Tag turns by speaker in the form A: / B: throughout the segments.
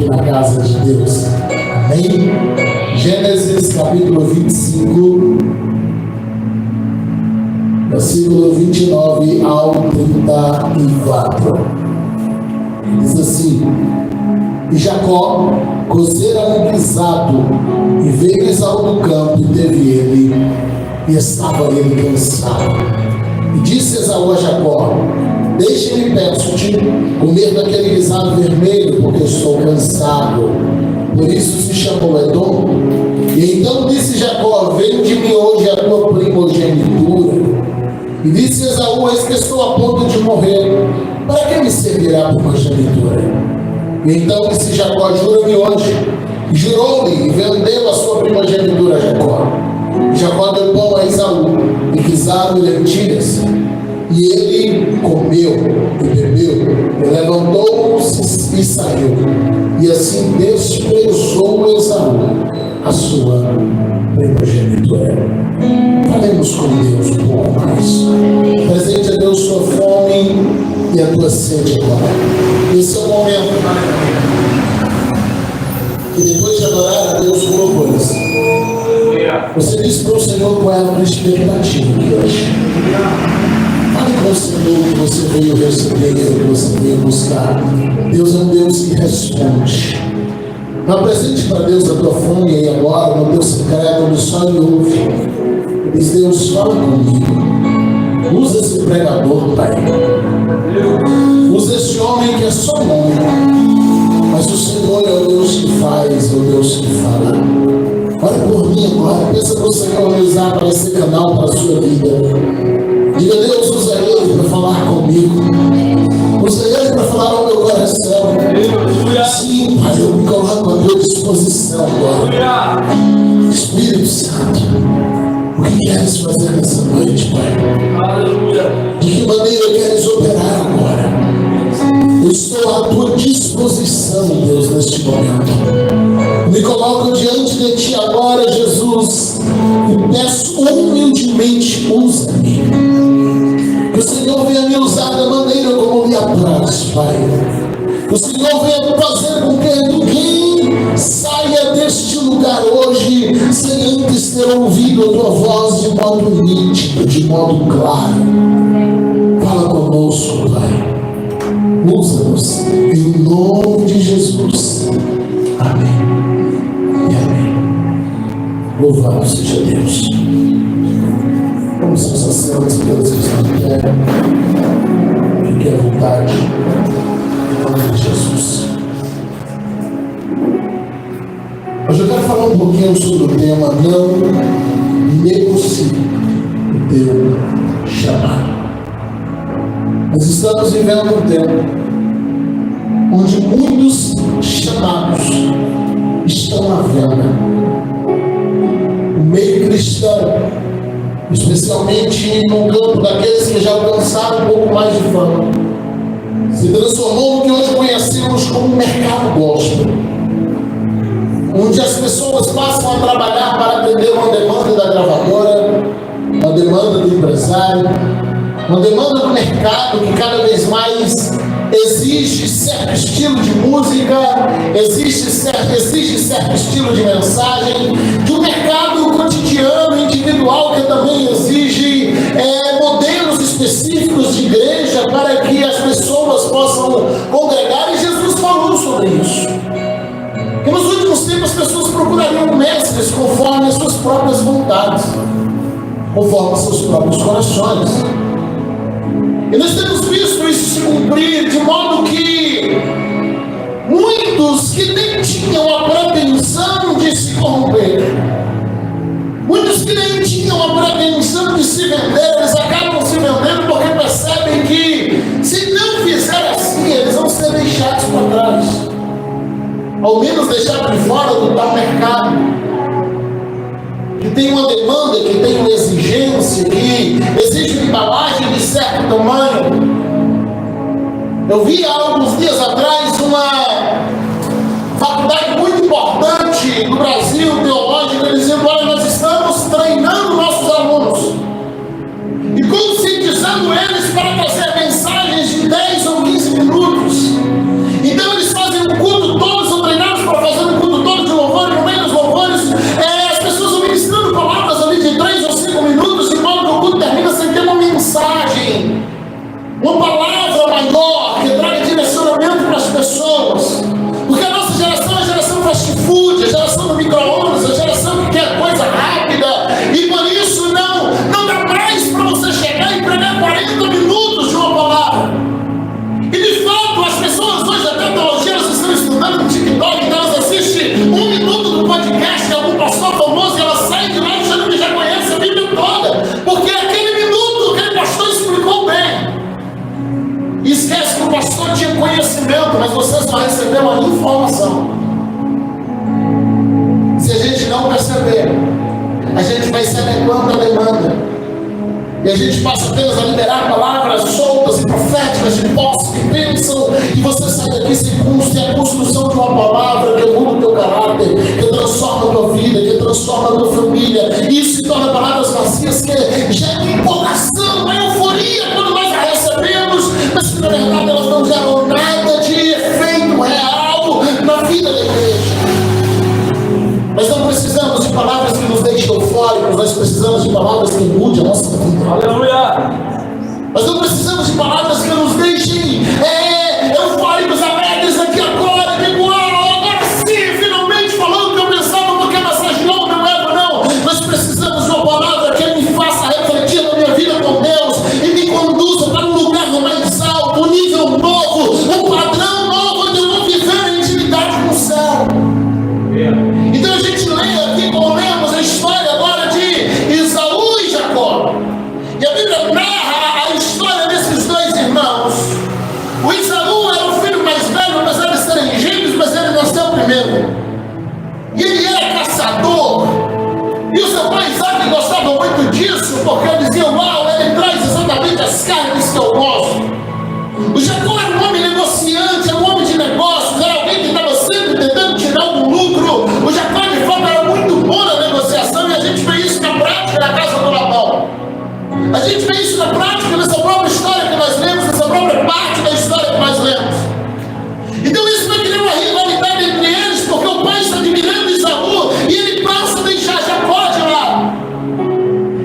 A: aqui na casa de Deus. Amém? Gênesis capítulo 25, versículo 29 ao 34. Diz assim: E Jacó cozera um guisado, e veio Esaú do campo, e teve ele, e estava ele cansado. E disse Esaú a Jacó: Deixe-me, peço-te, comer daquele guisado vermelho, porque estou cansado. Por isso se chamou Edom. E então disse Jacó: Vende-me hoje a tua primogenitura. E disse Esaú: Eis que estou a ponto de morrer, para que me servirá a primogenitura? E então disse Jacó: Jura-me hoje. E jurou-lhe, e vendeu a sua primogenitura a Jacó. E Jacó deu pão a Esaú, e guisado e lentilhas. E ele comeu e bebeu, e levantou-se e saiu. E assim desprezou Esaú a sua primogenitura. Falemos com Deus um pouco mais. Presente a Deus sua fome e a tua sede agora. Esse é o momento. E depois de adorar a Deus com louvores, você diz para o Senhor qual é a tua expectativa de hoje. Fale com o Senhor que você veio receber, que você veio buscar. Deus é um Deus que responde. Não apresente para Deus a tua fome aí agora, no teu secreto, onde só Ele ouve. Diz: Deus, fala comigo. Usa esse pregador, Pai. Usa esse homem que é só um homem. Mas o Senhor é o Deus que faz, é o Deus que fala. Ora por mim agora. Pensa que o Senhor vai usar para esse canal, para a sua vida. Diga: Deus, usa ele para falar comigo. Usa ele para falar ao meu coração. Sim, Pai, eu me coloco à tua disposição agora. Espírito Santo, o que queres fazer nessa noite, Pai? De que maneira queres operar agora? Eu estou à tua disposição, Deus, neste momento. Me coloco diante de ti agora, Jesus, e peço humildemente: usa-me. Que o Senhor venha me usar da maneira como me apraz, Pai. Que o Senhor venha fazer com que ninguém saia deste lugar hoje sem antes ter ouvido a tua voz de modo nítido, de modo claro. Fala conosco, Pai. Usa-nos em nome de Jesus. Amém e amém. Louvado seja Deus. Vamos nos assentos, Deus que está em pé. Fique à vontade. Em nome de Jesus. Hoje eu quero falar um pouquinho sobre o tema: não negocie o teu chamado. Nós estamos vivendo um tempo onde muitos chamados estão à venda. O meio cristão, especialmente no campo daqueles que já alcançaram um pouco mais de fama, se transformou no que hoje conhecemos como mercado gospel, onde as pessoas passam a trabalhar para atender uma demanda da gravadora, uma demanda do empresário, uma demanda do mercado que cada vez mais exige certo estilo de música, exige certo estilo de mensagem, de um mercado cotidiano, individual, que também exige modelos específicos de igreja para que as pessoas possam congregar, e Jesus falou sobre isso. Que nos últimos tempos as pessoas procurariam mestres conforme as suas próprias vontades, conforme os seus próprios corações. E nós temos visto isso se cumprir, de modo que muitos que nem tinham a pretensão de se corromper, muitos que nem tinham a pretensão de se vender, eles acabam se vendendo porque percebem que, se não fizer assim, eles vão ser deixados para trás, ao menos deixados de fora do tal mercado que tem uma demanda, que tem uma exigência, que exige uma embalagem de certo tamanho. Eu vi há alguns dias atrás uma faculdade muito importante do Brasil, teológica, dizendo: olha, nós estamos treinando nossos alunos e conscientizando eles para trazer mensagens de 10 ou 15 minutos. Então eles fazem um culto todo sobre podcast, algum pastor famoso, ela sai de lá achando que já conhece a Bíblia toda, porque aquele minuto aquele pastor explicou bem. E esquece que o pastor tinha conhecimento, mas você só recebeu a informação. Se a gente não perceber, a gente vai se adequando à demanda. E a gente passa apenas a liberar palavras soltas e proféticas de posse que pensam, e você sai daqui sem custo, e a construção de uma palavra que muda o teu caráter, que transforma a tua vida, que transforma a tua família. E isso se torna palavras vazias que geram empolgação, uma euforia quando nós a recebemos, mas que na verdade elas não geram nada de efeito real na vida da igreja. Nós não precisamos de palavras que nos deixem eufóricos, nós precisamos de palavras que mudem a nossa vida.
B: Aleluia!
A: Nós não precisamos de palavras que nos deixem eufóricos, alegres aqui agora, digo, agora sim, finalmente falando o que eu pensava, porque a mensagem não era, não. Nós precisamos de uma palavra que me faça refletir na minha vida com Deus e me conduza para um lugar mais alto, um nível novo, um padrão novo, onde eu vou viver a intimidade com o céu. Então a gente lê aqui, como lemos a história agora de Esaú e Jacó. E a Bíblia narra a história desses dois irmãos. O Esaú era o filho mais velho, apesar de serem gêmeos, mas ele nasceu primeiro. E ele era caçador. E o seu pai Isaac gostava muito disso, porque ele dizia, uau, ele traz exatamente as carnes que eu gosto. O Jacó era um homem negociante, era um homem de negócios, era alguém que estava sempre tentando tirar algum lucro. O Jacó de fato era muito bom na negociação, e a gente vê isso na prática na casa do Labão. A gente vê isso na prática nessa própria história que nós lemos, nessa própria parte da história que nós lemos. Então isso vai criar uma rivalidade entre eles, porque o pai está admirando Esaú e ele passa a deixar Jacó de lado.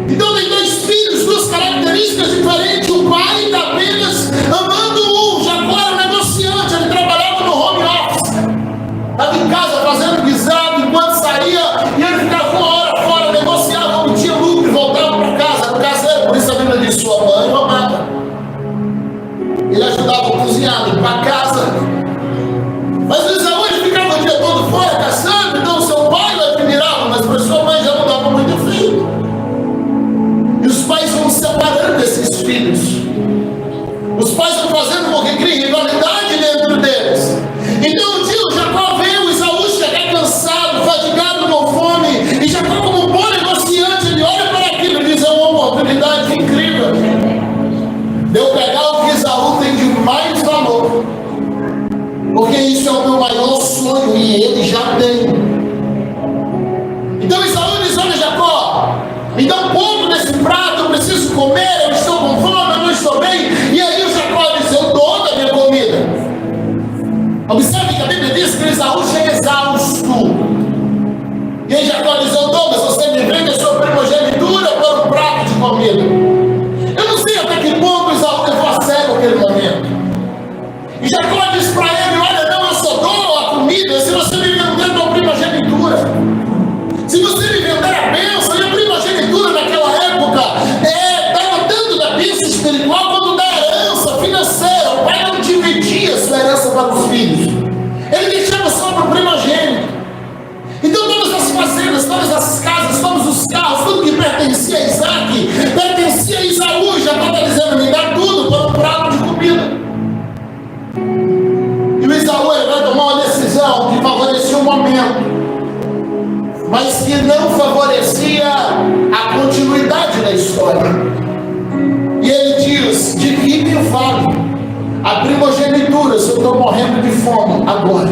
A: Então tem dois filhos, duas características diferentes. O pai está apenas amando um. Jacó era negociante, ele trabalhava no home office. Estava em casa fazendo guisado, enquanto saía, e ele ficava uma hora fora, negociava, obtinha lucro e voltava para casa. No caseiro, por isso a Bíblia diz: sua mãe o amava. Ele ajudava a cozinhar, limpar a casa. Mas o Esaú ficava o dia todo fora caçando, então seu pai o admirava, mas para sua mãe já não dava muito frio. E os pais vão separando esses filhos. Os pais vão fazendo com que crie rivalidade dentro deles. Então um dia o Jacó veio, o Esaú chegar cansado, fatigado, com fome, e Jacó, como um bom negociante, ele olha para aquilo e diz: é uma oportunidade incrível de eu pegar o que Esaú tem de mais valor, porque isso é o meu maior sonho e ele já tem. Então Esaú diz: olha, Jacó, me dá um pouco desse prato, eu preciso comer, eu estou com fome, eu não estou bem. E aí o Jacó diz: eu dou da minha comida. Observe que a Bíblia diz que Esaú chega exausto. E aí Jacó diz: eu dou, mas você me vende a sua primogenitura por um prato de comida. Eu não sei até que ponto Esaú levou a sério aquele momento. E Jacó diz para ele: olha, não, eu só dou a comida se você me vender a tua primogenitura. Se você me vender a bênção, e a primogenitura naquela época estava tanto da bênção espiritual quanto da herança financeira. O pai não dividia sua herança para os filhos, ele deixava só para o primogênito. Então todas as fazendas, todas as casas, todos os carros, tudo que pertencia a Isaac, pertencia a Esaú. Já estava dizendo: me dá tudo para um prato de comida. E o Esaú vai tomar uma decisão que favorecia o momento, mas que não favorecia a continuidade da história. E ele diz: de que me vale a primogenitura se eu estou morrendo de fome agora?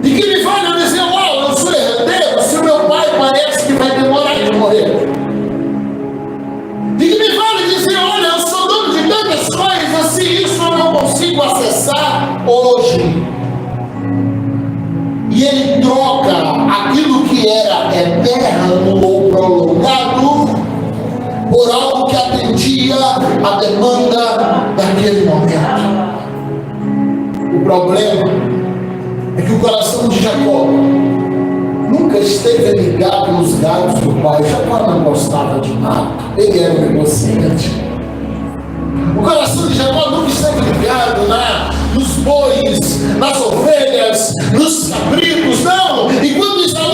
A: De que me vale eu dizer: uau, eu sou herdeiro, se o meu pai parece que vai demorar de morrer? De que me vale dizer: olha, eu sou dono de tantas coisas, se isso eu não consigo acessar hoje? E ele troca aquilo que era eterno ou prolongado por algo que atendia a demanda daquele momento. O problema é que o coração de Jacó nunca esteve ligado nos galhos do pai. Jacó não gostava de nada, ele era um negociante. O coração de Jacó nunca esteve ligado nos bois, nas ovelhas, nos cabritos, não. E quando Esaú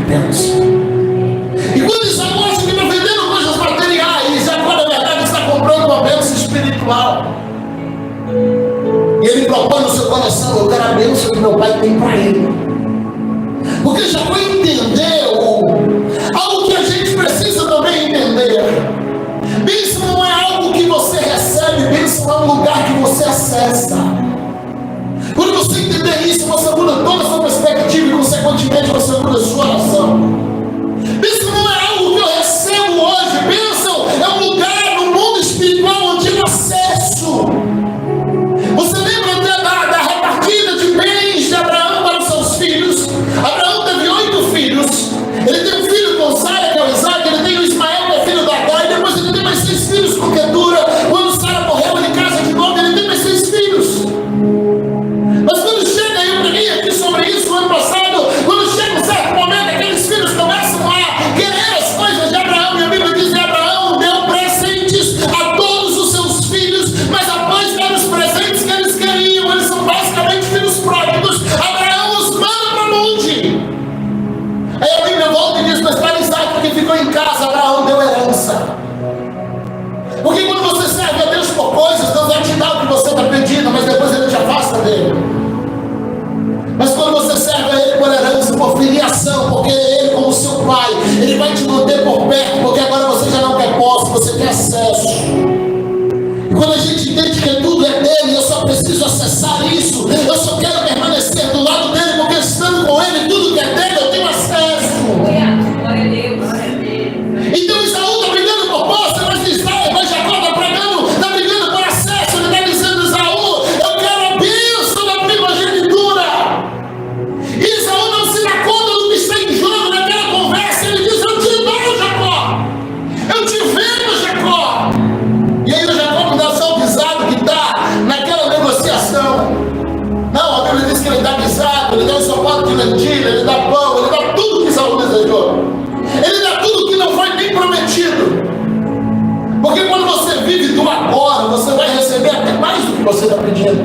A: bênção. E quando Isaú acha que está vendendo coisas materiais, Jacó na verdade está comprando uma bênção espiritual. E ele propõe no seu coração: eu quero a bênção que meu pai tem para ele. Porque Jacó entendeu algo que a gente precisa também entender. Bênção não é algo que você recebe, bênção é um lugar que você acessa. Quando você entender isso, você muda toda a sua perspectiva e consequentemente você muda a sua oração. Bênção não é algo que eu recebo hoje, bênção é um lugar no mundo espiritual onde eu acesso. Você lembra até da repartida de bens de Abraão para os seus filhos? Abraão teve 8 filhos. Ele tem um filho com Sara, que é o Isaac. Ele tem o Ismael, que é filho da Agar. E depois ele tem mais 6 filhos com Ketura. Quando Sara morreu, ele casa de novo. Ele tem mais 6 filhos. Mas quando chega, eu preguei aqui sobre isso no ano passado. Quando chega um certo momento, aqueles filhos começam a querer as coisas de Abraão. E a Bíblia diz que Abraão deu presentes a todos os seus filhos. Mas após dar os presentes que eles queriam, eles são basicamente filhos pródigos. Abraão os manda para longe. Aí a Bíblia volta e diz: mas para Isaac, que ficou em casa, Abraão deu herança. Porque quando você serve a Deus por coisas, Deus vai te dar o que você está pedindo, mas depois Ele te afasta dele. Mas quando você serve a Ele por herança, por filiação, porque Ele como seu pai, Ele vai te manter por perto, porque agora você já não quer posse, você quer acesso. E quando a gente entende que tudo é dele, eu só preciso acessar isso, eu só quero permanecer do lado dele, porque estando com ele, tudo que é dele, eu tenho acesso.
B: Glória a Deus.
A: Então Isaú está brigando por posse, mas Jacó está brigando por acesso. Ele está dizendo: Isaú, eu quero a bênção da primogenitura. E Isaú não se dá conta do que está em jogo naquela conversa. Ele diz: eu te dou, Jacó, eu te vendo, Jacó. E aí o Jacó me dá só o guisado que está naquela negociação. Não, a Bíblia diz que ele dá guisado, ele dá ensopado de lentilha, ele dá pão, ele dá tudo que Isaú desejou. Ele dá tudo que não foi nem prometido. Porque quando você vive do agora, você vai receber até mais do que você está pedindo.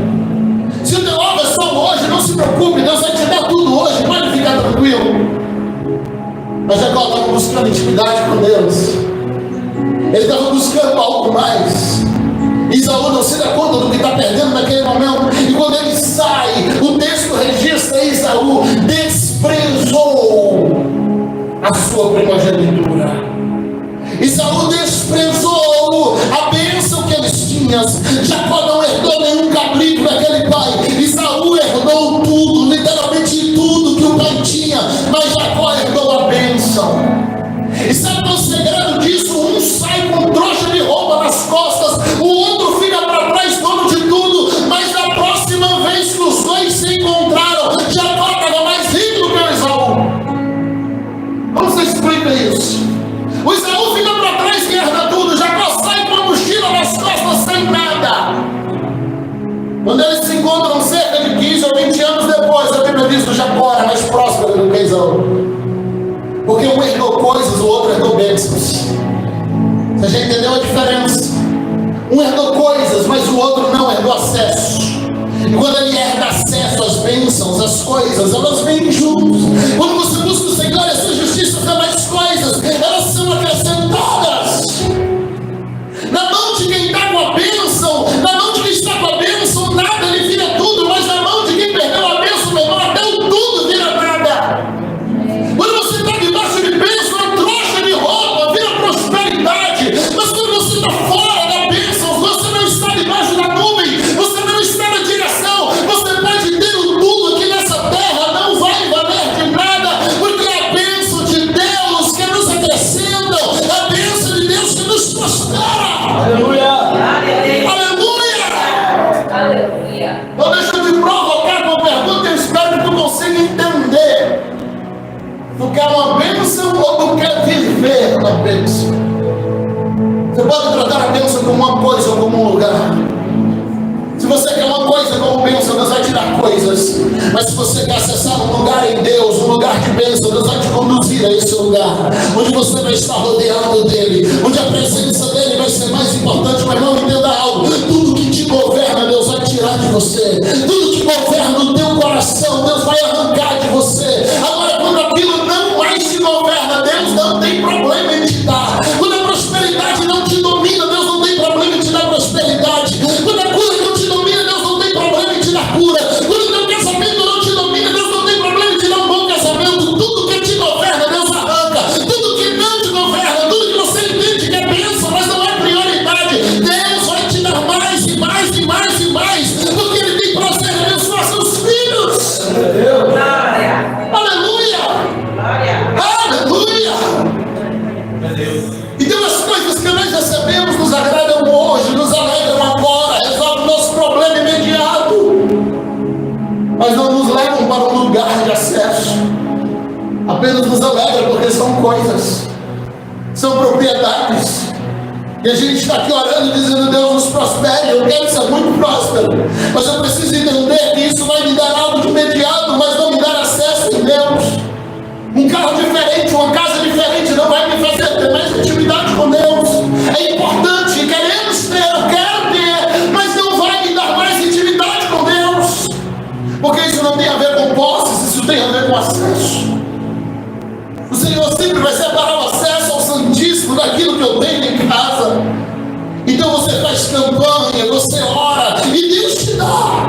A: Se o teu alvo é só hoje, não se preocupe, Deus vai te dar tudo hoje, pode ficar tranquilo. Mas Jacó estava buscando intimidade com Deus. Ele estava buscando algo mais. Isaú não se dá conta do que está perdendo naquele momento. E quando ele sai, o texto registra: Isaú desprezou a sua primogenitura. Isaú desprezou a bênção que eles tinham. Jacó não herdou nenhum cabrito daquele pai. Isaú herdou tudo, literalmente tudo que o pai tinha. Mas Jacó herdou a bênção. E sabe qual é o segredo disso? Um sai com trouxa de roupa nas costas, o outro fica para trás, dono de tudo. Mas na próxima vez que os dois se encontraram, Jacó estava mais rico do que o Isaú. Como você explica isso? O Isaú fica para trás e herda tudo. Jacó sai com a mochila nas costas sem nada. Quando eles se encontram cerca de 15 ou 20 anos depois, a Bíblia diz que Jacó era mais próspero do que Isaú. Porque um herdou coisas, o outro herdou bênçãos. Você já entendeu a diferença? Um herdou coisas, mas o outro não herdou acesso. E quando ele herda acesso às bênçãos, às coisas, elas vêm juntos. Quando você busca o Senhor e a sua justiça, as demais coisas, elas são acrescentadas. Na mão de quem está com a bênção, na mão de quem está com a bênção, nada ele vira tudo. Mas na mão de quem perdeu a bênção, meu irmão, até o tudo vira nada. Quando você está debaixo de bênção, a trouxa de roupa vira prosperidade. Mas quando você está fora da bênção, você não está debaixo da nuvem, você não está na direção. Você pode ter o tudo aqui nessa terra, não vai valer de nada, porque é a bênção de Deus que nos acrescenta, é a bênção de Deus que nos prospera.
B: Aleluia.
A: Aleluia. Então deixa eu te provocar com uma pergunta, eu espero que tu consiga entender. Tu quer uma bênção ou tu quer viver na bênção? Você pode tratar a bênção como uma coisa ou como um lugar. Se você quer uma coisa como bênção, Deus vai te dar coisas. Mas se você quer acessar um lugar em Deus, um lugar de bênção, Deus vai te conduzir a esse lugar, onde você vai estar rodeado dele, onde a presença dele vai ser mais importante. Mas não entenda algo: tudo que te governa, Deus vai tirar de você. Tudo que governa o teu coração, Deus vai arrancar de você. Agora, quando aquilo não mais te são propriedades. E a gente está aqui orando, dizendo: Deus nos prospere. Eu quero ser muito próspero, mas eu preciso entender que isso vai me dar algo de imediato, mas não me dar acesso em Deus. Um carro diferente, uma casa diferente não vai me fazer ter mais intimidade com Deus. É importante, queremos ter, eu quero ter, mas não vai me dar mais intimidade com Deus, porque isso não tem a ver com posses, isso tem a ver com acesso. O Senhor sempre vai separar o acesso ao Santíssimo daquilo que eu tenho em casa. Então você faz campanha, você ora e Deus te dá.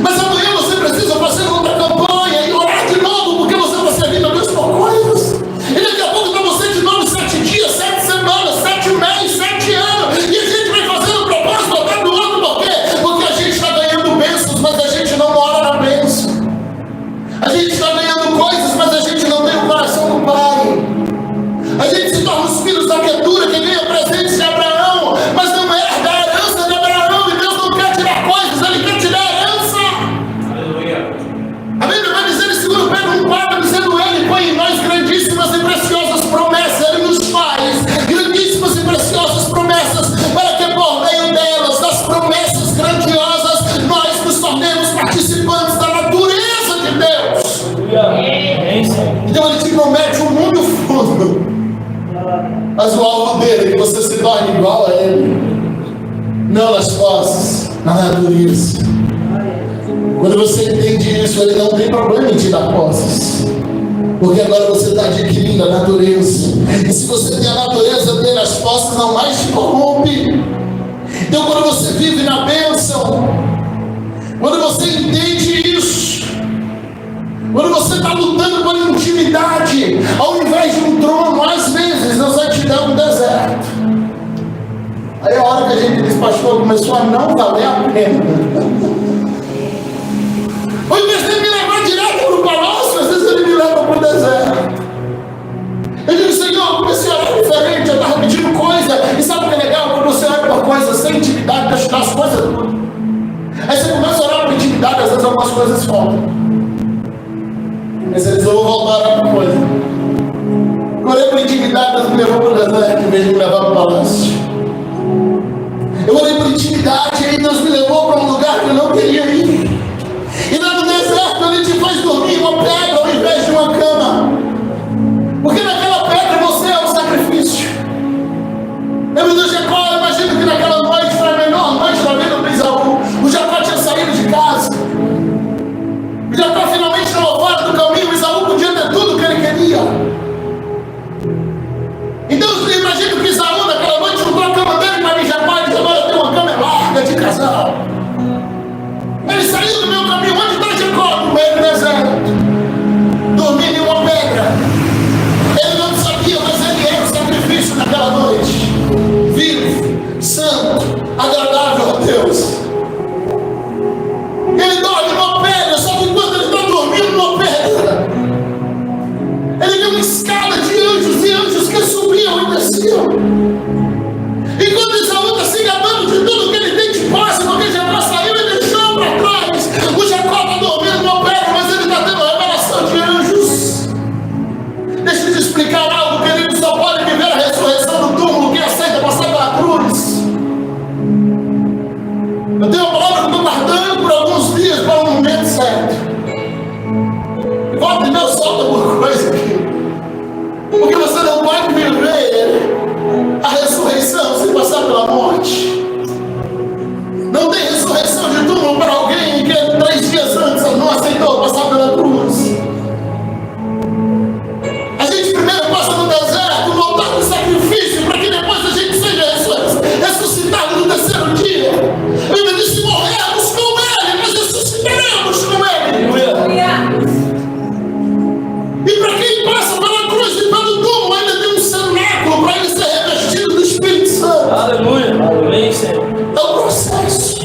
A: Mas amanhã você precisa fazer outra campanha e orar de novo, porque você vai servir a Deus por coisas. E daqui a pouco para você de novo 7 dias, 7 semanas, 7 meses, 7 anos. E a gente vai fazendo propósito até do outro. Por quê? Porque a gente está ganhando bênçãos, mas a gente não mora na bênção. A gente está ganhando coisas, mas a gente não tem o coração do Pai. A gente se torna os filhos da criatura que ganha presentes de Abraão, mas não herda a herança de Abraão. E Deus não quer tirar coisas, Ele quer tirar a herança. Aleluia. A Bíblia vai dizer em 2 Pedro 1,4, dizendo: Ele põe em nós grandíssimas e preciosas promessas. Ele nos faz grandíssimas e preciosas promessas, para que por meio delas, das promessas grandiosas, nós nos tornemos participantes da natureza de Deus. Então Ele te promete um mundo fundo, mas o alvo dele é que você se torne igual a Ele, não nas posses, na natureza. Quando você entende isso, Ele não tem problema em te dar posses, porque agora você está adquirindo a natureza. E se você tem a natureza dele, as posses não mais te corrompem. Então quando você vive na bênção, quando você entende isso, quando você está lutando por intimidade, ao invés de um trono, às vezes Deus vai te dar um deserto. Aí a hora que a gente diz: pastor, começou a não valer a pena. Ao invés de me levar direto para o palácio, às vezes Ele me leva para o deserto. Eu digo: Senhor, eu comecei a orar diferente, eu estava pedindo coisa. E sabe o que é legal? Quando você ora por coisas sem intimidade, deixa eu dar as coisas tudo. Aí você começa a orar por intimidade, às vezes algumas coisas faltam. Mas eles vão voltar a outra coisa. Orei por intimidade, Deus me levou para o deserto em vez de me levar para o palácio. Eu orei por intimidade, aí Deus me levou para um lugar que eu não queria ir. E lá no deserto Ele te faz dormir em uma pedra ao invés de uma cama, porque naquela pedra você é o sacrifício. Lembra do Jacó? Eu imagino que naquela noite foi a melhor noite da vida do Isaú. O Jacó tinha saído de casa. O Jacó finalmente estava fora do caminho. O Isaú podia ter tudo o que ele queria. Então eu imagino que Isaú naquela noite juntou a cama dele para Jacó e disse: agora tem uma cama larga de casal. Ele saiu do meu caminho. Onde está Jacó? No meio do deserto, dormindo em uma pedra. Ele não sabia, mas ele era o sacrifício naquela noite. Vivo, santo, agradável a Deus. Ele dorme numa pedra, só que enquanto ele está dormindo numa pedra, ele viu uma escada de anjos e anjos que subiam e desciam. Enquanto Isaú está se gabando de tudo que ele tem de posse, porque Jacó saiu e deixou para trás. O Jacó está dormindo numa pedra, mas ele está tendo a revelação de anjos. Deixa eu te explicar algo, querido. Só pode viver a ressurreição do túmulo quem aceita passar pela cruz. Eu tenho uma palavra que eu estou guardando por alguns dias para o momento certo. E volta e Deus solta alguma coisa aqui. Porque você não pode viver a ressurreição sem passar pela morte. Não tem ressurreição de túmulo para alguém que 3 dias antes não aceitou passar pela cruz. A gente primeiro passa no deserto, no altar do sacrifício, para que depois a gente seja ressuscitado no terceiro dia. A Bíblia diz: se morrermos com Ele, nós ressuscitaremos com Ele. E para quem passa pela cruz e pelo túmulo, ainda tem um cenáculo para ele ser revestido do Espírito Santo.
C: Aleluia. Amém, Senhor.
A: É o processo.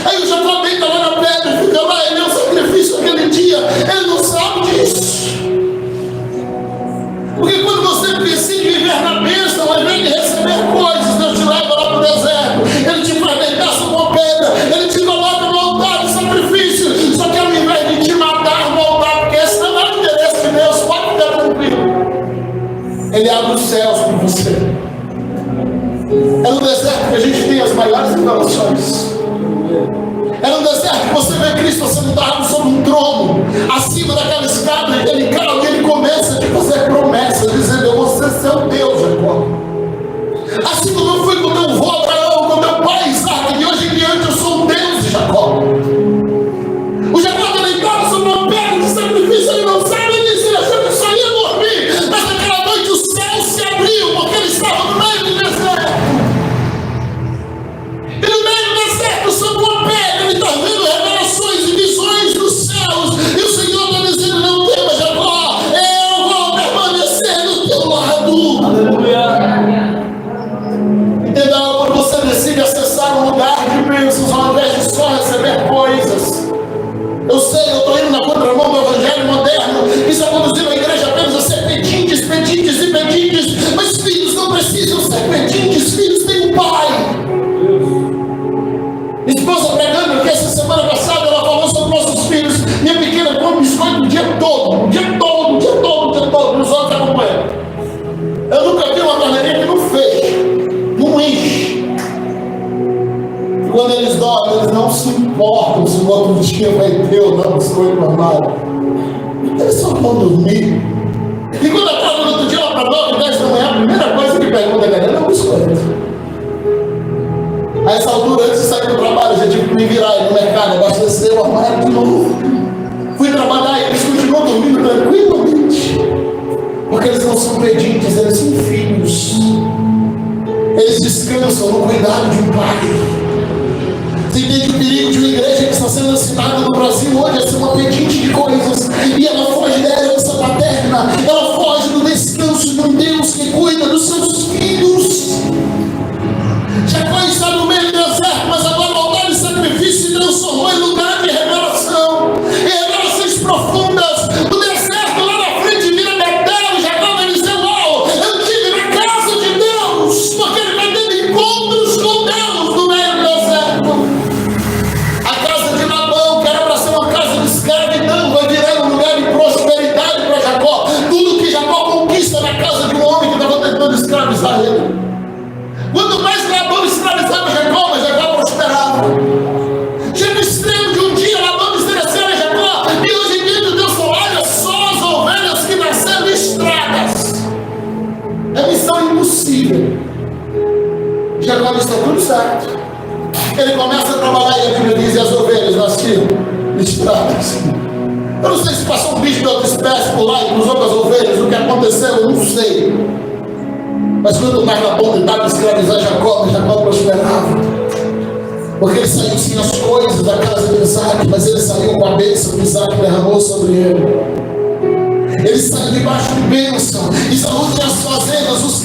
A: Aí o Jacó deita lá na pedra e fica lá. Ele é o sacrifício aquele dia. Ele dos céus por você. É no deserto que a gente tem as maiores revelações. É no deserto que você vê Cristo sentado sobre um trono, acima daquela escada angelical, e ele começa a te fazer promessas, dizendo: eu vou ser seu Deus, Jacó. Assim como eu fui com teu avô Abraão, com teu pai Isaac, de hoje em diante eu sou um Deus de Jacó. O Jacó está deitado sobre uma pedra de sacrifício, ele não sabe disso, ele achou que só ia dormir, mas naquela noite o céu se abriu, porque ele estava no meio do deserto. E no meio do deserto, sobre uma pedra, ele está vendo revelações e visões dos céus, e o Senhor está dizendo: não tema, Jacó, eu vou permanecer do teu lado.
C: Aleluia.
A: Então, quando você decide acessar um lugar de bênçãos ao invés de só receber coisas, eu sei, eu estou indo na contramão do evangelho moderno, que está conduzindo a igreja apenas a ser pedintes, pedintes e pedintes, mas filhos não precisam ser pedintes, filhos têm um pai. Minha esposa pregando aqui essa semana passada, ela falou sobre nossos filhos. Minha pequena come biscoito o dia todo, nos outros acompanham. Eu nunca vi uma torneirinha que não fecha, não enche. E quando eles dormem, eles não se importam se o outro dia vai ter ou não biscoito no armário. Eles só vão dormir. E quando acorda no outro dia, lá para 9, 10 da manhã, a primeira coisa que pergunta é o biscoito. A essa altura, antes de sair do trabalho, eu já tive que me virar aí no mercado, abastecer o armário de novo. Fui trabalhar e eles continuam dormindo tranquilamente. Porque eles não são pedintes, eles são filhos. Eles descansam no cuidado de um pai. Você entende o perigo de uma igreja que está sendo ensinada no Brasil hoje a ser uma pedinte de coisas, e ela foge da herança paterna, ela foge do descanso de um Deus que cuida dos seus filhos. Jacó está no meio do deserto, mas agora o altar de sacrifício se transformou em lugar de revelação, em revelações profundas. O deserto lá na frente vira Betel, e Jacó vai dizer: uau, eu estive na casa de Deus, porque ele vai tendo encontros com Deus no meio do deserto. A casa de Labão, que era para ser uma casa de escravidão, vai virar um lugar de prosperidade para Jacó. Tudo que Jacó conquista na casa de um homem que estava tentando escravizar ele. Quanto mais Labão escravizava Jacó, mas Jacó prosperava. Chega o extremo de um dia Labão oferecer a Jacó, e hoje em dia Deus falou: olha só as ovelhas que nasceram listradas. É missão impossível. Jacó está tudo certo. Ele começa a trabalhar e a Bíblia diz: e as ovelhas nasceram listradas. Eu não sei se passou um bicho de outra espécie por lá e cruzou com as ovelhas, o que aconteceu, eu não sei. Mas quando mais Labão tentava escravizar Jacó, Jacó prosperava. Porque ele saiu sem as coisas da casa de Isaac, mas ele saiu com a bênção que Isaac derramou sobre ele. Ele saiu debaixo de bênção. Isaú tinha as fazendas, os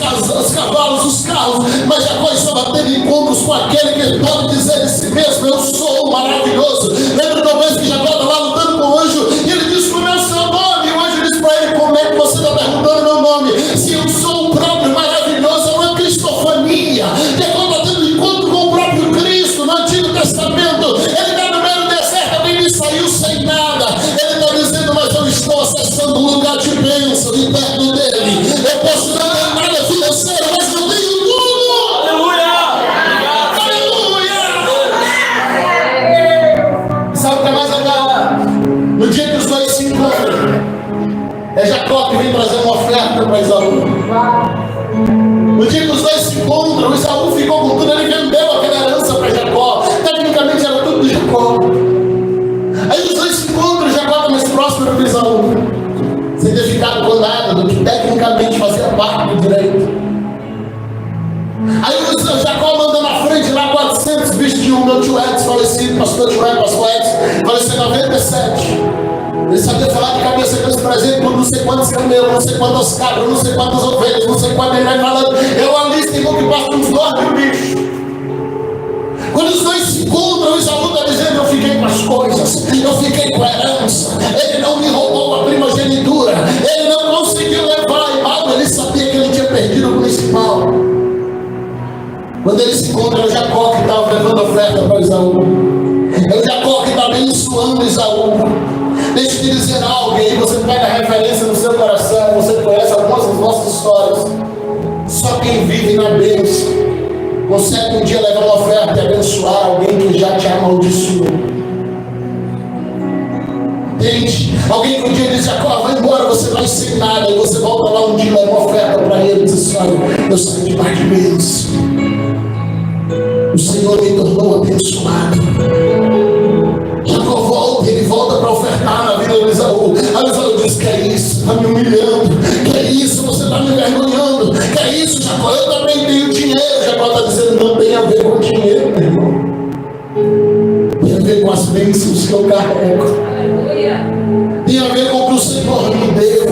A: cavalos, os carros, mas Jacó estava tendo encontros com aquele que pode dizer de si mesmo: eu sou maravilhoso. Lembra da vez que Jacó estava lutando com o anjo, e ele disse: como é o seu nome? E o anjo disse para ele: como é que você está perguntando meu nome? Se eu sou o próprio maravilhoso, é uma cristofania. Jacó está tendo encontro com o próprio Cristo no Antigo Testamento. Ele está no meio do deserto, também ele saiu sem nada. Ele está dizendo: mas eu estou acessando um lugar de bênção e perto dele. Eu posso não ter nada financeiro, mas eu tenho tudo.
C: Aleluia.
A: Aleluia. Sabe o que é mais legal? No dia que os dois se encontram, é Jacó que vem trazer uma oferta para Isaú. No dia que os dois se encontram, Isaú ficou com tudo, ele vendeu aquela herança para Jacó. Tecnicamente era tudo de Jacó. Aí os dois se encontram, Jacó está mais próximo do Isaú, sem ter ficado com nada do que tecnicamente fazia parte do direito. Aí o Jacó manda na frente lá 400 vestiu o meu tio Edson falecido, pastor tio Edson, pastor Edson, faleceu em 97. Ele sabia falar de cabeça com esse presente por não sei quantos camelos, não sei quantas cabras, não sei quantas ovelhas, não sei quanto. Ele vai falando, é uma lista igual que passa uns 9 bichos. Quando os dois se encontram, Isaú está dizendo: eu fiquei com as coisas, eu fiquei com a herança, ele não me roubou a primogenitura, ele não conseguiu levar, e mal ele sabia que ele tinha perdido o principal. Quando eles se encontram, é o Jacó que estava levando a oferta para Isaú, é o Jacó que está abençoando Isaú. Deixa eu te dizer algo, e aí você pega a referência no seu coração, você conhece algumas das nossas histórias. alguém vive na bênção, consegue um dia levar uma oferta e abençoar alguém que já te amaldiçoou. Entende? Alguém que um dia diz: Jacó, vai embora, você vai sem nada. E você volta lá um dia e leva uma oferta para ele e diz assim: olha, eu saí de mais de bênção. O Senhor me tornou abençoado. Jacó volta, ele volta para ofertar na vida de Esaú. Aí Esaú diz: que é isso? Está me humilhando. Que é isso? Você está me envergonhando. Que é isso, Jacó? Eu também tenho dinheiro. Jacó está dizendo: não tem a ver com dinheiro, meu irmão. Tem a ver com as bênçãos que eu carrego. Tem a ver com o que o Senhor me deu.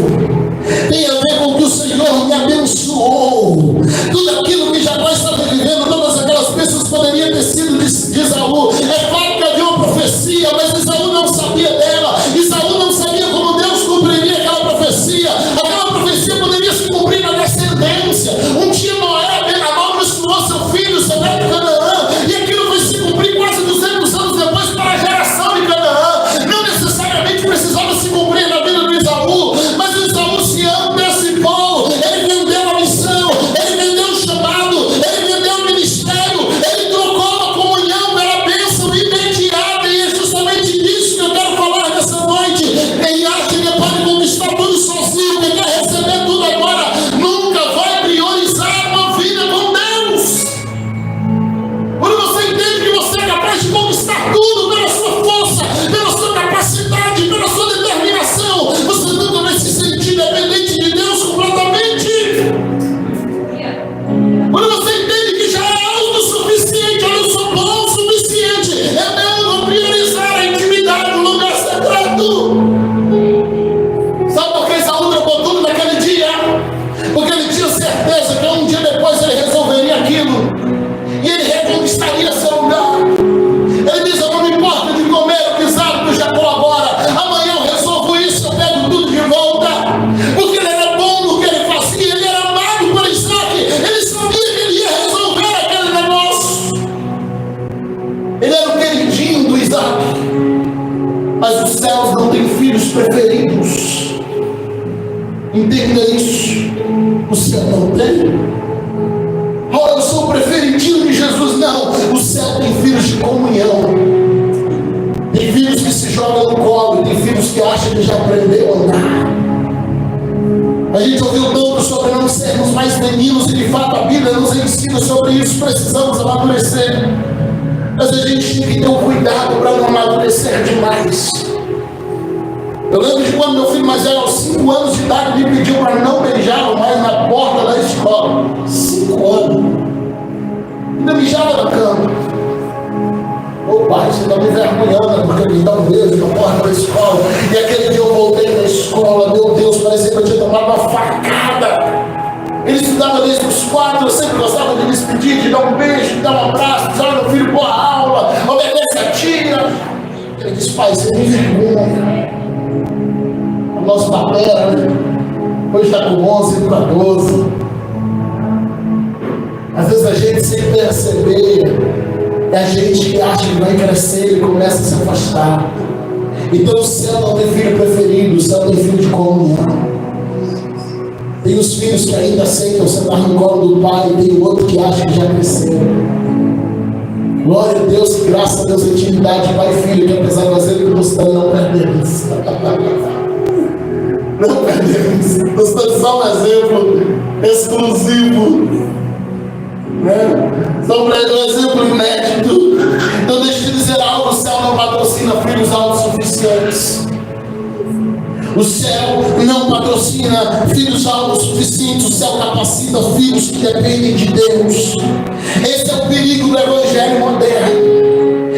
A: Tem a ver com o que o Senhor me abençoou. Tudo aquilo que Jacó estava vivendo, todas aquelas bênçãos poderiam ter sido de Esaú. É claro que havia uma profecia, mas Esaú não sabia dela. Esaú não sabia como Deus cumpriria aquela profecia. Aquela profecia poderia se cumprir na descendência. Um dia Noé amaldiçoou seu filho, seu neto Canaã, e aquilo vai se cumprir quase 200 anos depois para a geração de Canaã. Não necessariamente precisava se cumprir na vida do Esaú, mas o Esaú se antecipou. Ele vendeu a missão, ele vendeu o chamado, ele vendeu o ministério, ele trocou a comunhão pela bênção imediata. E é justamente disso que eu quero falar nessa noite. Quem acha que pode conquistar tudo sozinho, que quer receber tudo agora, nunca vai priorizar uma vida com Deus. Quando você entende que você é capaz de conquistar tudo pela sua força, pela sua capacidade, pela sua determinação, você nunca vai se sentir dependente de Deus completamente. Quando você entende que já é autossuficiente, eu sou bom o suficiente, eu vou priorizar a intimidade, o lugar secreto. Sabe por que Esaú trocou tudo naquele dia? Porque ele tinha certeza que um dia depois ele resolveria aquilo e ele reconquistaria seu lugar. Ele diz: eu não me importo de comer o pisado do Jacó agora. Amanhã eu resolvo isso, eu pego tudo de volta. Porque ele era bom no que ele fazia, ele era amado por Isaac. Ele sabia que ele ia resolver aquele negócio. Ele era o queridinho do Isaac. Mas os céus não têm filhos preferidos. Entenda isso. O céu não tem. Oh, eu sou o preferidinho de Jesus. Não, o céu tem filhos de comunhão. Tem filhos que se jogam no colo. Tem filhos que acham que já aprendeu a andar. A gente ouviu tanto sobre não sermos mais meninos, e de fato a Bíblia nos ensina sobre isso. Precisamos amadurecer, mas a gente tem que ter um cuidado para não amadurecer demais. Eu lembro de quando meu filho mais velho, aos 5 anos de idade, me pediu para não beijá-lo mais na porta da escola. 5 anos. Ainda mijava na cama. Ô pai, você está me envergonhando porque me dá um beijo na porta da escola. E aquele dia eu voltei da escola, meu Deus, parecia que eu tinha tomado uma facada. Ele estudava desde os 4, eu sempre gostava de despedir, de dar um beijo, de dar um abraço, dizer: olha, meu filho, boa aula, obedece a tia. Ele disse: pai, você me envergonha. O nosso papel era, né? Hoje está com 11 para 12. Às vezes a gente sem perceber, é a gente que acha que vai crescer e começa a se afastar. Então o céu não tem filho preferido, o céu tem filho de comunhão. Tem os filhos que ainda aceitam sentar no colo do pai, e tem o outro que acha que já cresceu. Glória a Deus, graças a Deus, a intimidade pai e filho, que apesar de nós ele gostando, não perdemos. Não perdemos. Nós estamos só um exemplo exclusivo, né? Só um exemplo inédito. Então deixa eu te dizer algo: o céu não patrocina filhos autossuficientes. O céu não patrocina filhos autossuficientes. O céu capacita filhos que dependem de Deus. Esse é o perigo do evangelho moderno.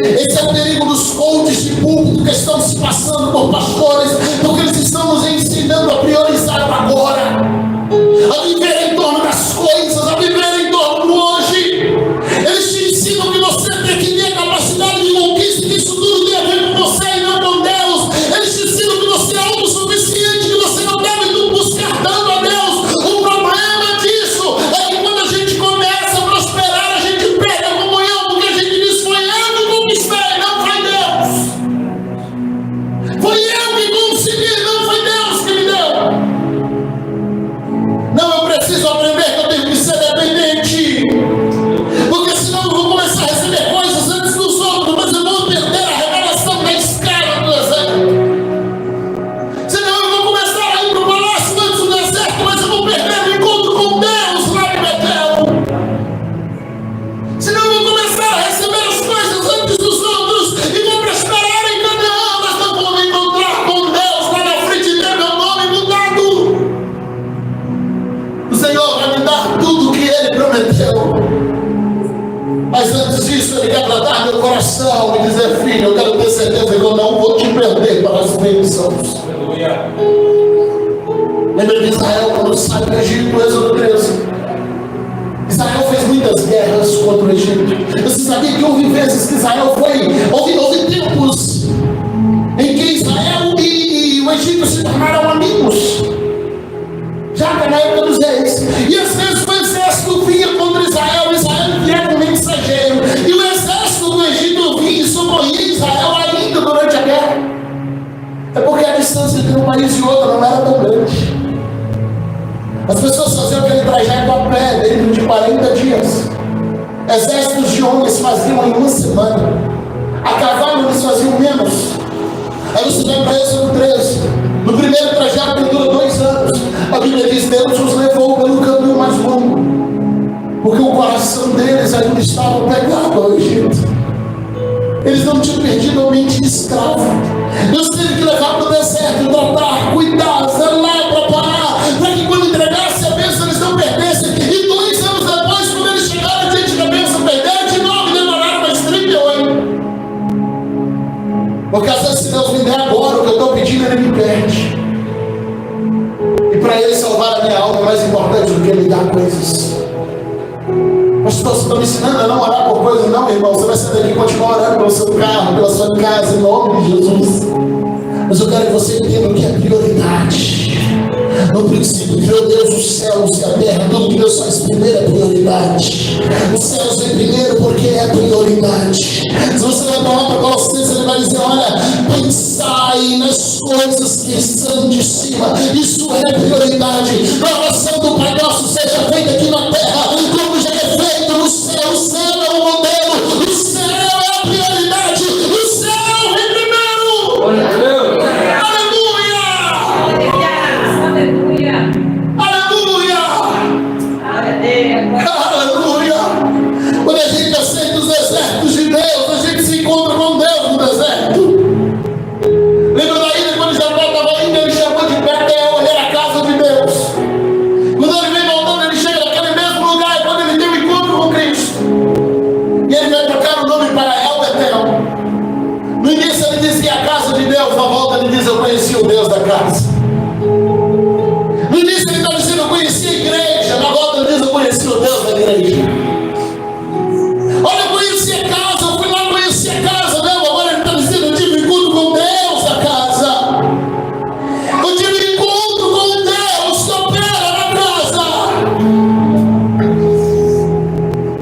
A: Esse é o perigo dos coaches de púlpito que estão se passando por pastores, porque eles estão nos ensinando a priorizar o agora, a viver em torno das coisas, a viver em torno do hoje. Eles te ensinam que você tem que ter capacidade de conquista, que isso tudo tem a ver com você e não com Deus. Eles te ensinam que você é autossuficiente, que você não deve buscar dando a Deus. O problema disso é que quando a gente começa a prosperar, a gente perde a comunhão, porque a gente diz: foi eu que conquistei, não foi Deus. Foi eu que consegui. vai me dar tudo o que Ele prometeu. Mas antes disso, Ele quer tratar meu coração e dizer: filho, eu quero ter certeza que eu não vou te perder para as bênçãos.
C: Aleluia.
A: Lembra de Israel quando sai do Egito, Êxodo 13? Israel fez muitas guerras contra o Egito. Você sabia que houve vezes que Israel houve tempos em que Israel e o Egito se tornaram amigos, já que na época dos reis. E às vezes o exército vinha contra Israel vinha com mensageiro, e o exército do Egito vinha e socorria Israel ainda durante a guerra. É porque a distância entre um país e outro não era tão grande. As pessoas faziam aquele trajeto a pé dentro de 40 dias. Exércitos de homens faziam em uma semana. A cavalo eles faziam menos. Aí você vai para Êxodo 13. No primeiro trajeto que dura 2 anos, a Bíblia diz: Deus os levou pelo caminho mais longo, porque o coração deles ainda estava pegado ao Egito. Eles não tinham perdido a mente de escravo. Deus teve que levar para o deserto, tratar, cuidar, zelar, preparar, para que quando entregasse a bênção eles não perdessem. E 2 anos depois, quando eles chegaram diante da bênção, perderam de novo, demoraram mais 38. Porque às vezes, se Deus me der agora o que eu estou pedindo, Ele me perde. E para Ele salvar a minha alma é mais importante do que Ele dar coisas. Pastor, você está me ensinando a não orar por coisas? Não, irmão. Você vai sair daqui e continuar orando pelo seu carro, pela sua casa, em nome de Jesus. Mas eu quero que você entenda o que é prioridade. No princípio, criou Deus os céus e a terra. Tudo que Deus faz primeiro é prioridade. Os céus vem primeiro porque é prioridade. Se você vai falar para Colossenses, ele vai dizer: olha, pensai nas coisas que estão de cima. Isso é prioridade. A oração do Pai Nosso seja feita aqui na terra, como já é feito no céu. O céu é o modelo, o céu é a prioridade. O céu vem primeiro.
C: Aleluia.
A: Aleluia! Quando a gente aceita os exércitos de Deus, a gente se encontra com Deus no deserto. Lembra da ilha quando Jacó estava indo, ele chamou de Betel, era a casa de Deus. Quando ele vem voltando, ele chega naquele mesmo lugar, quando ele tem um encontro com Cristo. E ele vai trocar o nome para El Betel. No início ele diz que é a casa de Deus, na volta ele diz: eu conheci o Deus da casa. No início ele está dizendo: eu conheci a igreja, na volta ele diz: eu conheci o Deus da igreja. Olha, eu conheci a casa, eu fui lá conheci a casa, não, agora ele está dizendo: eu tive encontro com Deus da casa. Eu tive encontro com Deus que opera na casa.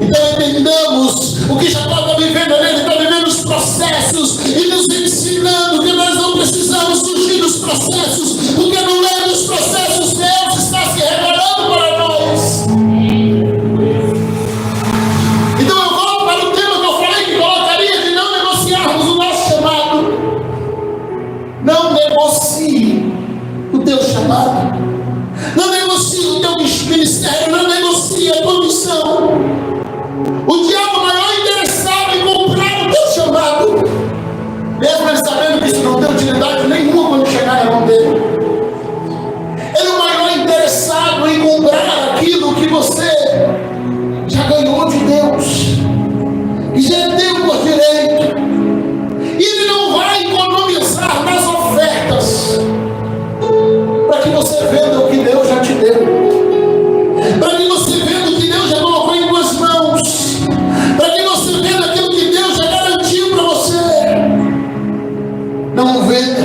A: Então entendamos o que Jacó está vivendo ali. Ele está vivendo os processos e nos ensinando que nós não precisamos fugir dos processos, porque no meio dos processos Deus está se revelando para nós. Então eu volto para o tema que eu falei que colocaria de não negociarmos o nosso chamado. Não negocie o teu chamado. Não negocie o teu ministério. Não negocie a tua missão. O diabo maior interessado em comprar o teu chamado, mesmo ele sabendo que isso não tem utilidade nenhuma quando chegar na mão dele. Ele é o maior interessado em comprar aquilo que você já ganhou de Deus, que já é teu por direito. E ele não vai economizar nas ofertas para que você venda o que Deus já te deu, para que você venda o que Deus já colocou em tuas mãos, para que você venda aquilo que Deus já garantiu para você. Não venda,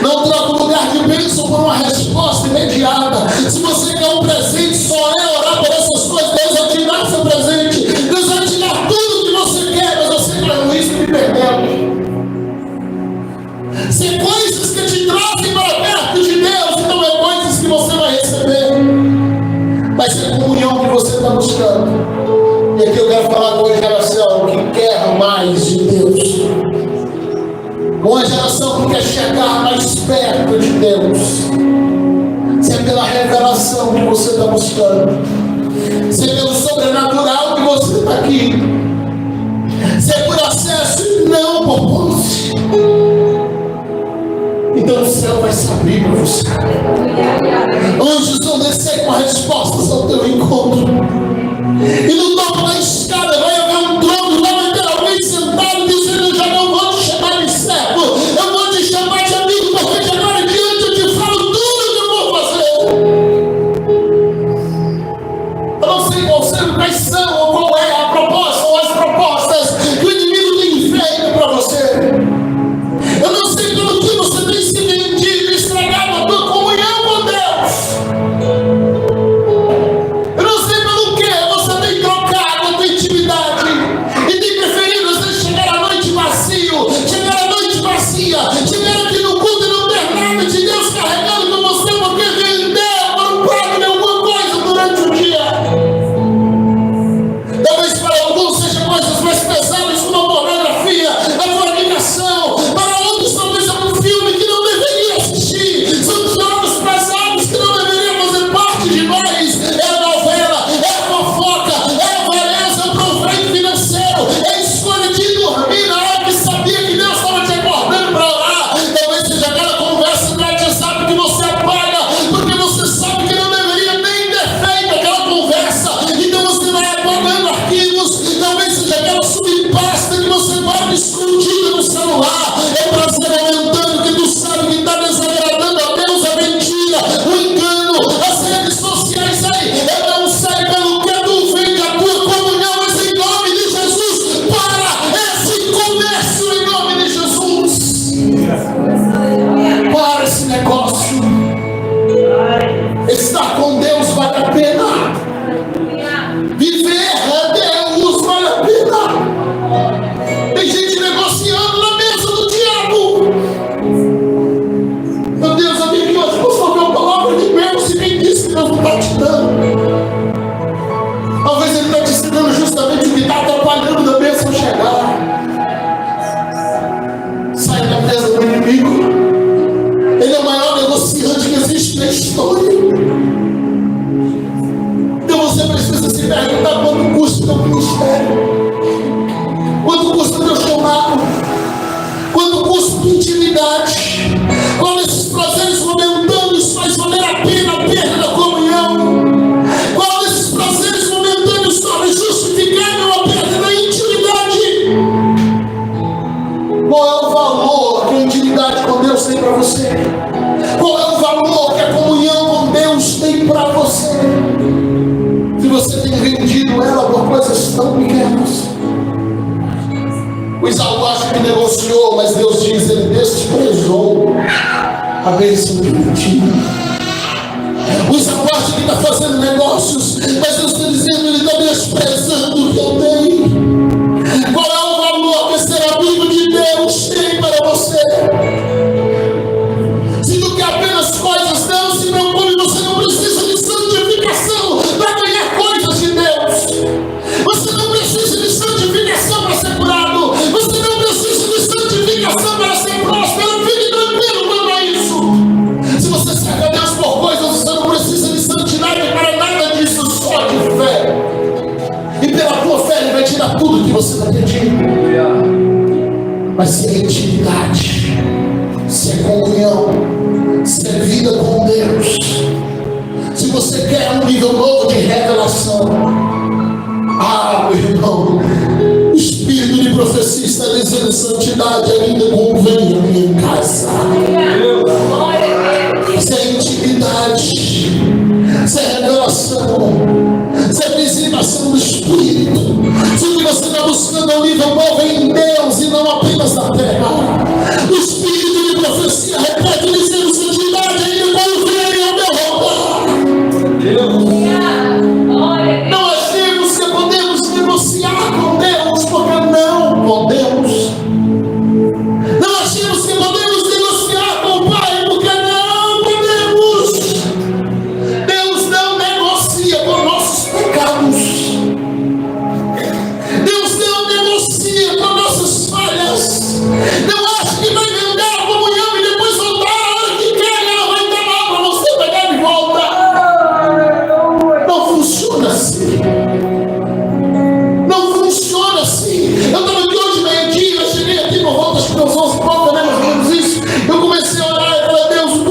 A: não troca o lugar de bênção por uma resposta imediata. Se você quer um presente, só é orar por essas coisas. Deus vai te dar seu presente, Deus vai te dar tudo o que você quer, mas você corre risco de perder. Se coisas que te trazem para perto de Deus, então é coisas que você vai receber. Vai ser comunhão que você está buscando. E aqui eu quero falar com a geração que quer mais de Deus, com a geração que quer chegar mais perto de Deus. Se é pela revelação que você está buscando, se é pelo sobrenatural que você está aqui, se é por acesso e não por posse, então o céu vai se abrir para você. Anjos vão descer com respostas ao teu encontro. E no topo da escada vai haver um trono, vai ter alguém sentado dizendo: eu já não vou te chamar de servo, eu vou te chamar de amigo, porque de agora em diante eu te falo tudo que eu vou fazer. Eu não sei quais são ou qual é a proposta ou as propostas que o inimigo tem feito para você. Eu não sei pelo que você tem se vendido e estragado a tua comunhão com Deus. Eu não sei pelo que você tem trocado a tua intimidade e tem preferido às vezes chegar à noite vazio, chegar à noite vazia, chegar aqui no culto e não ter nada de Deus carregando com você porque vendeu para um prato de alguma coisa durante o dia. Talvez para alguns sejam coisas mais pesadas como a pornografia, a fornicação. Para outros talvez é um filme que não deveria assistir. São jogos pesados que não deveriam fazer parte de nós. É a novela, é a fofoca, é a avareza, é o proveito financeiro, é a escolha de dormir na hora que sabia que Deus estava te acordando para orar. Talvez seja aquela conversa no WhatsApp que você apaga porque você sabe que não deveria nem ter feito aquela conversa. Então você vai apagando arquivos. Talvez seja aquela subpasta que você guarda escondida no celular. É prazer aumentando que tu sabe que está desagradando a Deus, a mentira, o engano, as redes sociais aí. Eu não sei pelo que tu vende a tua comunhão, mas em nome de Jesus, para esse comércio em nome de Jesus. Para esse negócio. Estar com Deus vale a pena. Viver a Deus vale a pena. Tem gente negociando na mesa do diabo. Meu Deus, amigo, hoje você ouviu a palavra de Deus e quem disse que Deus não está te dando? Talvez Ele está te ensinando justamente o que está atrapalhando da bênção chegar. Sai da mesa do inimigo. Ele é o maior negociante que existe na história. Então você precisa se perguntar quanto custa o teu ministério, quanto custa o teu chamado, quanto custa a tua intimidade, qual desses prazeres momentâneos faz valer a pena a perda da comunhão, qual desses prazeres momentâneos torna justificável a perda da intimidade. Qual é o valor que a intimidade com Deus tem para você? Qual é o valor que a comunhão com Deus tem para você? Se você tem vendido ela por coisas tão pequenas. O Isaú acha que negociou, mas Deus diz: ele desprezou a bênção que ele tinha. O Isaú acha que está fazendo negócios, mas Deus está dizendo: ele está desprezando o que eu tenho. Qual é o valor que ser amigo de Deus tem para você? Se tu quer apenas coisas, não se preocupe, você não precisa de santificação para ganhar coisas de Deus. Você não precisa de santificação para ser curado. Você não precisa de santificação para ser próspero. Fique tranquilo quanto a isso. Se você serve a Deus por coisas, você não precisa de santidade para nada disso, só de fé. E pela tua fé Ele vai tirar tudo que você está pedindo. Mas se é intimidade, se é comunhão, se é vida com Deus, se você quer um nível novo de revelação, meu irmão, o espírito de profecia está dizendo: santidade ainda convém a minha casa. Se é intimidade, se é revelação, se é visitação do Espírito, se o que você está buscando é um nível novo em Deus e não apenas na terra. O espírito de profecia repete dizendo: santidade ainda convém ao meu rodar. Não achemos que podemos negociar com Deus, porque não podemos. Não achemos que podemos negociar com o Pai, porque não podemos. Deus não negocia com nossos pecados. Deus não negocia com nossas falhas. Não acha que vai vender a comunhão e depois voltar a hora que quer, ela vai dar mal para você pegar de volta. Não funciona assim. Não funciona assim. Eu estava aqui hoje meio-dia, eu cheguei aqui por volta, acho que uns 11 e pouco, né, mais ou menos isso. Eu comecei a orar e falei: Deus, o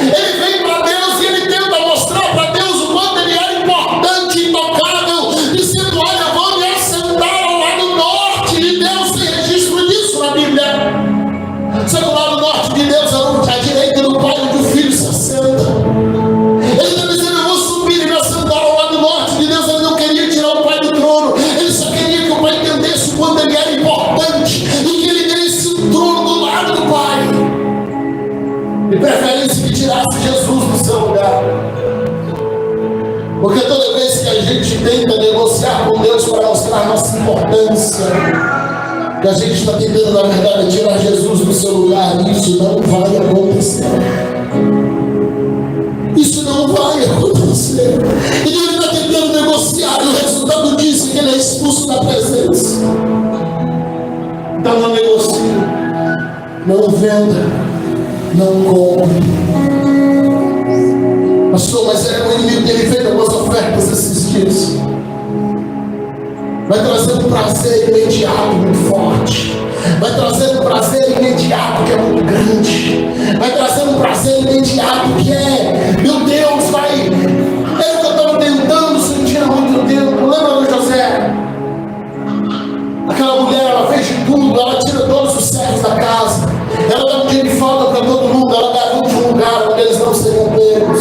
A: Ele vem para Deus e ele tenta mostrar para Deus o quanto ele era importante, intocável, dizendo: olha, vou me assentar ao lado norte de Deus. Tem registro disso na Bíblia. Só que o lado norte de Deus é a direita do Pai, onde o Filho se assenta. Ele está dizendo: eu vou subir e me assentar ao lado norte de Deus. Ele não queria tirar o Pai do trono, ele só queria que o Pai entendesse o quanto ele era importante e que ele desse o trono do lado do Pai. De preferência que tirasse Jesus do seu lugar. Porque toda vez que a gente tenta negociar com Deus para mostrar nossa importância, que a gente está tentando, na verdade, tirar Jesus do seu lugar, isso não vai acontecer. Isso não vai acontecer. E ele está tentando negociar, e o resultado disso é que ele é expulso da presença. Então não negocie, não venda, não compre. Pastor, mas é o inimigo que ele fez algumas ofertas esses dias. Vai trazer um prazer imediato muito forte. Vai trazer um prazer imediato que é muito grande. Vai trazer um prazer imediato que é, meu Deus, vai. É o que eu estava tentando sentir há muito tempo. Lembra do José? Aquela mulher, ela fez de tudo. Ela tira todos os servos da casa. Ela dá um dia de folga para todo mundo. Ela garante um lugar onde eles não seriam pegos.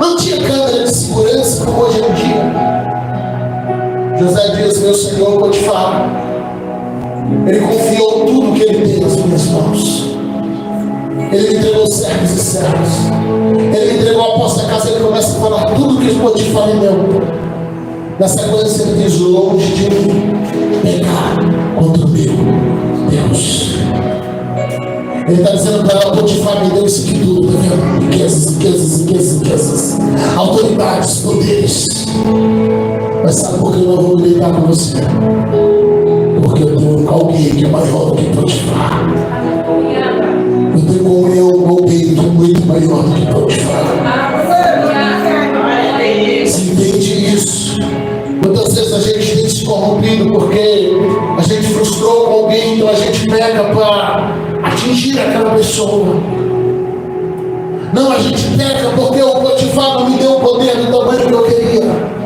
A: Não tinha câmera de segurança como hoje em dia. José diz: meu Senhor Potifar, ele confiou tudo que ele tem nas minhas mãos. Ele me entregou servos e servos. Ele me entregou a posse da casa. Ele começa a falar tudo que Potifar me deu. Na sequência ele diz: longe de mim pecar contra o meu Deus. Ele está dizendo para ela: Potifar me deu isso aqui tudo, tá vendo? Riquezas, autoridades, poderes. Mas sabe por que eu não vou me deitar com você? Porque eu tenho alguém que é maior do que Potifar. Eu tenho comunhão com alguém que é muito maior do que Potifar. Você entende isso? Muitas vezes a gente tem se corrompido porque a gente frustrou com alguém, então a gente pega para atingir aquela pessoa. Não, a gente peca porque o Potifar não me deu o poder do tamanho que eu queria.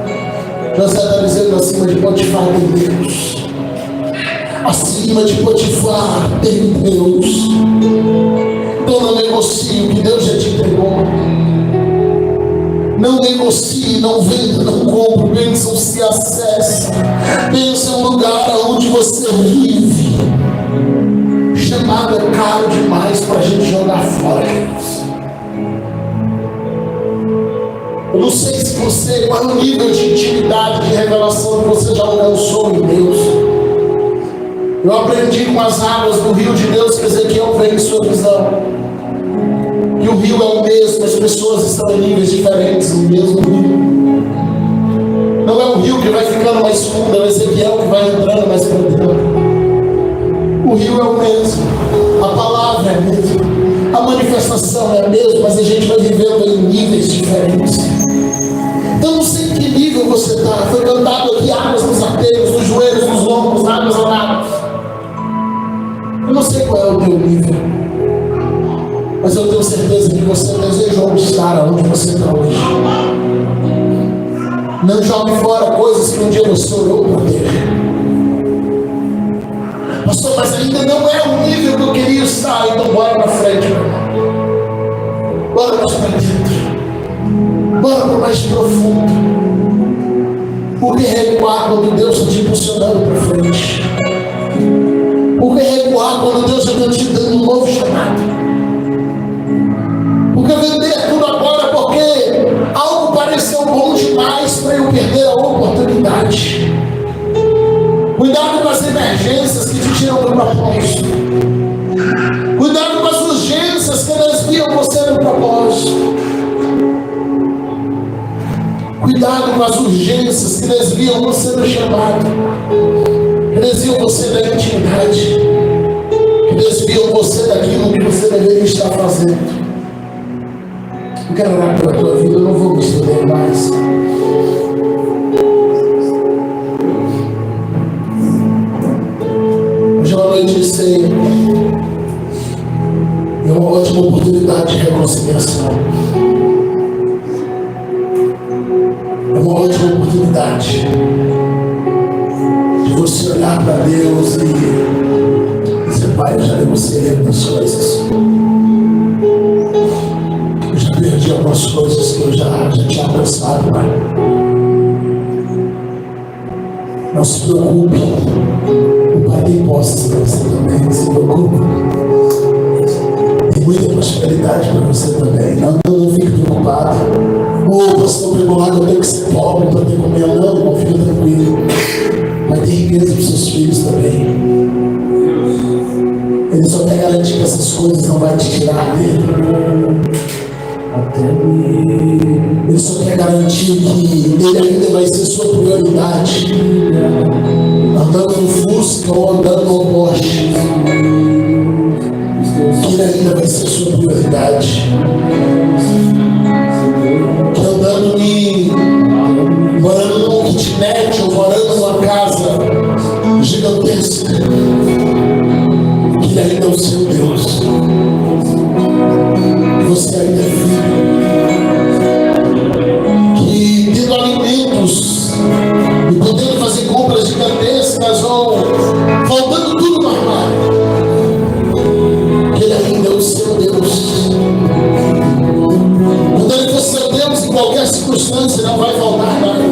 A: José está dizendo: acima de Potifar tem Deus. Acima de Potifar tem Deus. Então não negocie o que Deus já te entregou. Não negocie, não venda, não compre. Bênção se acessa. Bênção é um lugar onde você vive. Chamado é caro demais para a gente jogar fora. Eu não sei se você, qual é o nível de intimidade, de revelação que você já alcançou em Deus. Eu aprendi com as águas do rio de Deus que Ezequiel vê em sua visão. E o rio é o mesmo, as pessoas estão em níveis diferentes no mesmo rio. Não é o rio que vai ficando mais fundo, é o Ezequiel que vai entrando mais para dentro. O rio é o mesmo, a palavra é a mesma, a manifestação é a mesma, mas a gente vai vivendo em níveis diferentes. Então não sei em que nível você está. Foi cantado aqui: águas nos arteiros, nos joelhos, nos lombos, águas aladas. Eu não sei qual é o teu nível, mas eu tenho certeza que você desejou estar onde você está hoje. Não jogue fora coisas que um dia você orou para ter. Pastor, mas ainda não é o nível que eu queria estar. Então bora para frente, meu irmão. Bora mais para dentro. Bora para mais profundo. Por que recuar quando Deus está te impulsionando para frente? Por que recuar quando Deus está te dando um novo chamado? Por que vender tudo agora porque algo pareceu bom demais para eu perder a oportunidade? Cuidado com as emergências que te tiram do propósito. Cuidado com as urgências que desviam você do propósito. Cuidado com as urgências que desviam você do chamado, que desviam você da intimidade, que desviam você daquilo que você deveria estar fazendo. Eu quero orar pela tua vida, eu não vou me estender mais. Hoje é uma noite de ceia. É uma ótima ótima oportunidade de reconciliação. É uma ótima oportunidade de você olhar para Deus e dizer: Pai, eu já negociei algumas coisas. Eu já perdi algumas coisas que eu já tinha abraçado, Pai. Não se preocupe, o Pai tem posses para você também, não se preocupe. Tem muita prosperidade para você também, não fique preocupado. Ô, pastor Premolado, eu tenho que ser pobre para ter comer. Não, fica tranquilo. Vai ter riqueza para os seus filhos também. Ele só quer garantir que essas coisas não vai te tirar dele. Ele só quer garantir que ele ainda vai ser sua prioridade. Andando no Fusca ou andando no Porsche, que ele ainda vai ser sua prioridade. Que andando morando num kitnet ou morando numa casa gigantesca, que ele ainda é o seu Deus. Você ainda é filho. Que tendo alimentos e podendo fazer compras gigantescas ou faltando tudo no armário, que ele ainda é o seu Deus. Quando ele for seu Deus, em qualquer circunstância não vai faltar nada.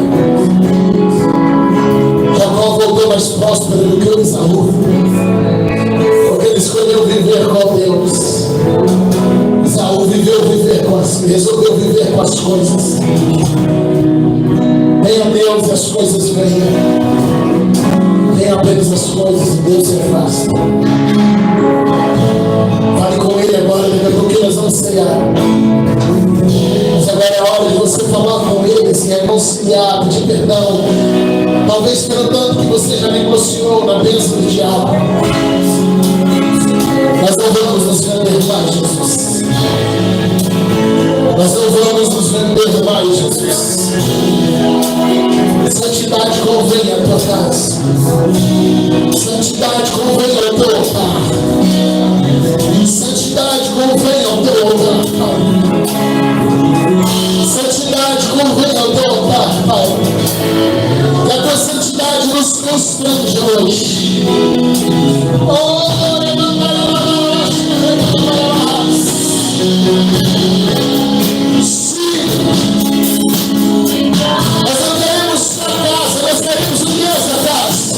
A: Jacó voltou mais próspero do que o Esaú, porque ele escolheu viver com Deus. Esaú resolveu viver com as coisas. Venha Deus e as coisas venham. Venha apenas as coisas e Deus se afasta. Fale com Ele agora, porque nós vamos cear. Mas agora é hora de você falar com Ele, se reconciliar, pedir perdão. Talvez pelo tanto que você já negociou na bênção do diabo. Nós não vamos nos vender mais, Jesus. Nós não vamos nos vender mais, Jesus. Santidade convém à tua casa. Santidade convém ao teu altar. Santidade convém ao teu altar, Pai. Santidade convém ao teu altar, Pai. Que a tua santidade nos constrange hoje. Nós não queremos a casa, nós queremos o Deus da casa.